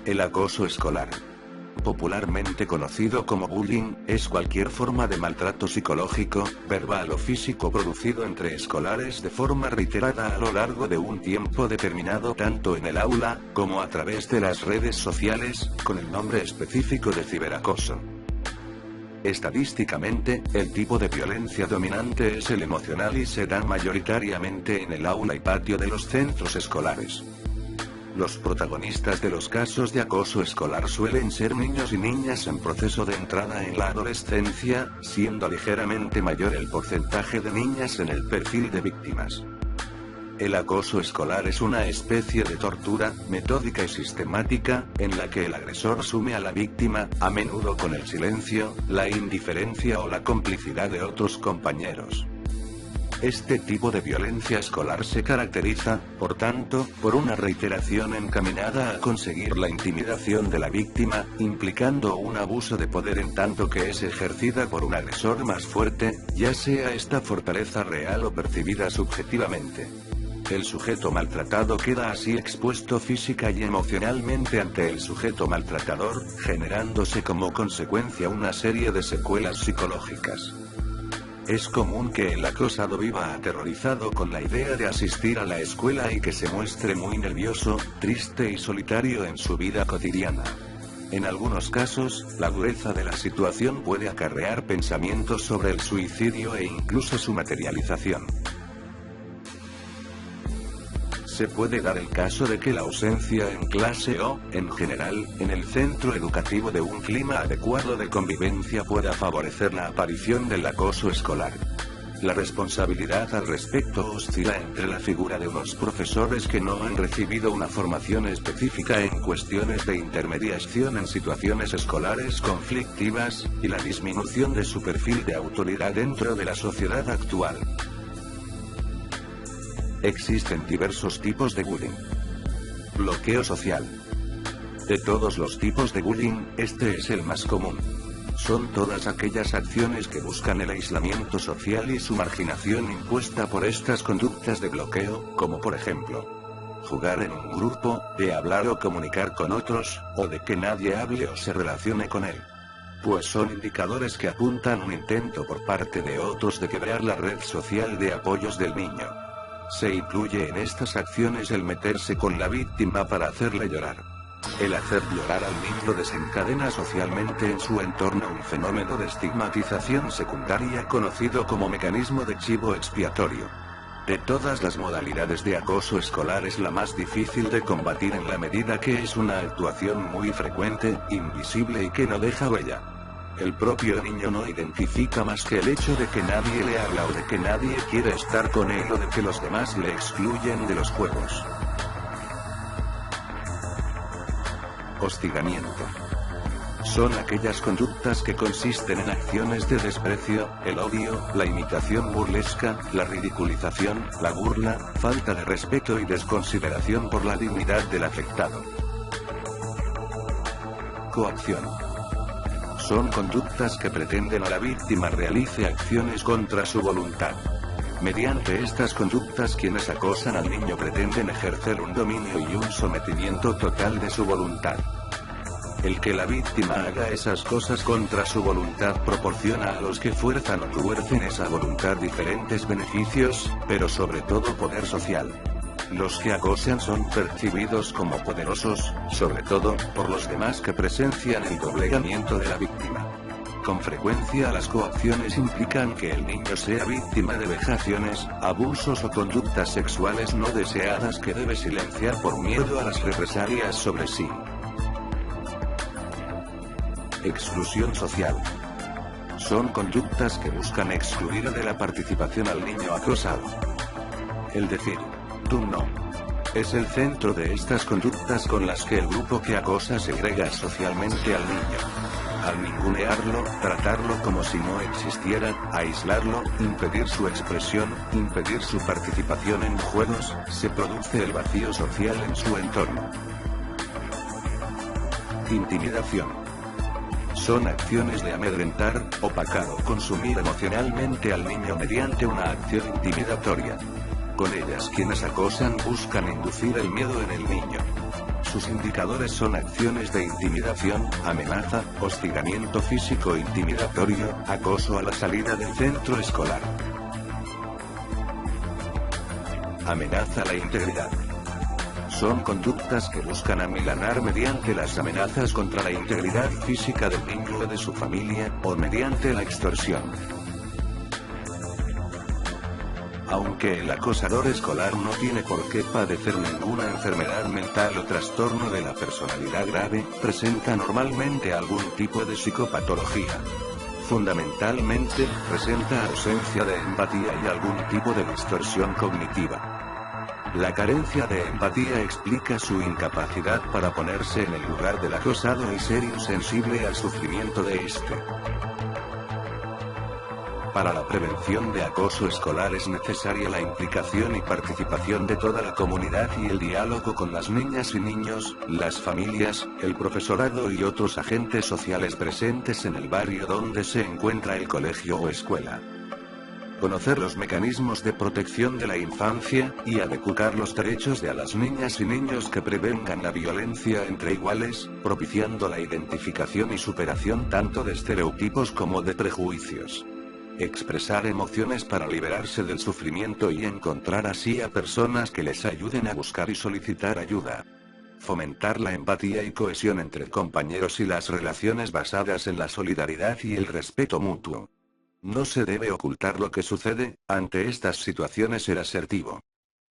El acoso escolar, popularmente conocido como bullying, es cualquier forma de maltrato psicológico, verbal o físico producido entre escolares de forma reiterada a lo largo de un tiempo determinado tanto en el aula, como a través de las redes sociales, con el nombre específico de ciberacoso. Estadísticamente, el tipo de violencia dominante es el emocional y se da mayoritariamente en el aula y patio de los centros escolares. Los protagonistas de los casos de acoso escolar suelen ser niños y niñas en proceso de entrada en la adolescencia, siendo ligeramente mayor el porcentaje de niñas en el perfil de víctimas. El acoso escolar es una especie de tortura, metódica y sistemática, en la que el agresor sume a la víctima, a menudo con el silencio, la indiferencia o la complicidad de otros compañeros. Este tipo de violencia escolar se caracteriza, por tanto, por una reiteración encaminada a conseguir la intimidación de la víctima, implicando un abuso de poder en tanto que es ejercida por un agresor más fuerte, ya sea esta fortaleza real o percibida subjetivamente. El sujeto maltratado queda así expuesto física y emocionalmente ante el sujeto maltratador, generándose como consecuencia una serie de secuelas psicológicas. Es común que el acosado viva aterrorizado con la idea de asistir a la escuela y que se muestre muy nervioso, triste y solitario en su vida cotidiana. En algunos casos, la dureza de la situación puede acarrear pensamientos sobre el suicidio e incluso su materialización. Se puede dar el caso de que la ausencia en clase o, en general, en el centro educativo de un clima adecuado de convivencia pueda favorecer la aparición del acoso escolar. La responsabilidad al respecto oscila entre la figura de unos profesores que no han recibido una formación específica en cuestiones de intermediación en situaciones escolares conflictivas, y la disminución de su perfil de autoridad dentro de la sociedad actual. Existen diversos tipos de bullying. Bloqueo social. De todos los tipos de bullying, este es el más común. Son todas aquellas acciones que buscan el aislamiento social y su marginación impuesta por estas conductas de bloqueo, como por ejemplo, jugar en un grupo, de hablar o comunicar con otros, o de que nadie hable o se relacione con él. Pues son indicadores que apuntan a un intento por parte de otros de quebrar la red social de apoyos del niño. Se incluye en estas acciones el meterse con la víctima para hacerle llorar. El hacer llorar al niño desencadena socialmente en su entorno un fenómeno de estigmatización secundaria conocido como mecanismo de chivo expiatorio. De todas las modalidades de acoso escolar es la más difícil de combatir en la medida que es una actuación muy frecuente, invisible y que no deja huella. El propio niño no identifica más que el hecho de que nadie le habla o de que nadie quiere estar con él o de que los demás le excluyen de los juegos. Hostigamiento. Son aquellas conductas que consisten en acciones de desprecio, el odio, la imitación burlesca, la ridiculización, la burla, falta de respeto y desconsideración por la dignidad del afectado. Coacción. Son conductas que pretenden a la víctima realice acciones contra su voluntad. Mediante estas conductas quienes acosan al niño pretenden ejercer un dominio y un sometimiento total de su voluntad. El que la víctima haga esas cosas contra su voluntad proporciona a los que fuerzan o coercen esa voluntad diferentes beneficios, pero sobre todo poder social. Los que acosan son percibidos como poderosos, sobre todo, por los demás que presencian el doblegamiento de la víctima. Con frecuencia las coacciones implican que el niño sea víctima de vejaciones, abusos o conductas sexuales no deseadas que debe silenciar por miedo a las represalias sobre sí. Exclusión social. Son conductas que buscan excluir de la participación al niño acosado. El decir, tú no, es el centro de estas conductas con las que el grupo que acosa segrega socialmente al niño. Al ningunearlo, tratarlo como si no existiera, aislarlo, impedir su expresión, impedir su participación en juegos, se produce el vacío social en su entorno. Intimidación. Son acciones de amedrentar, opacar o consumir emocionalmente al niño mediante una acción intimidatoria. Con ellas quienes acosan buscan inducir el miedo en el niño. Sus indicadores son acciones de intimidación, amenaza, hostigamiento físico intimidatorio, acoso a la salida del centro escolar. Amenaza a la integridad. Son conductas que buscan amilanar mediante las amenazas contra la integridad física del niño o de su familia, o mediante la extorsión. Aunque el acosador escolar no tiene por qué padecer ninguna enfermedad mental o trastorno de la personalidad grave, presenta normalmente algún tipo de psicopatología. Fundamentalmente, presenta ausencia de empatía y algún tipo de distorsión cognitiva. La carencia de empatía explica su incapacidad para ponerse en el lugar del acosado y ser insensible al sufrimiento de éste. Para la prevención de acoso escolar es necesaria la implicación y participación de toda la comunidad y el diálogo con las niñas y niños, las familias, el profesorado y otros agentes sociales presentes en el barrio donde se encuentra el colegio o escuela. Conocer los mecanismos de protección de la infancia, y adecuar los derechos de las niñas y niños que prevengan la violencia entre iguales, propiciando la identificación y superación tanto de estereotipos como de prejuicios. Expresar emociones para liberarse del sufrimiento y encontrar así a personas que les ayuden a buscar y solicitar ayuda. Fomentar la empatía y cohesión entre compañeros y las relaciones basadas en la solidaridad y el respeto mutuo. No se debe ocultar lo que sucede, ante estas situaciones ser asertivo.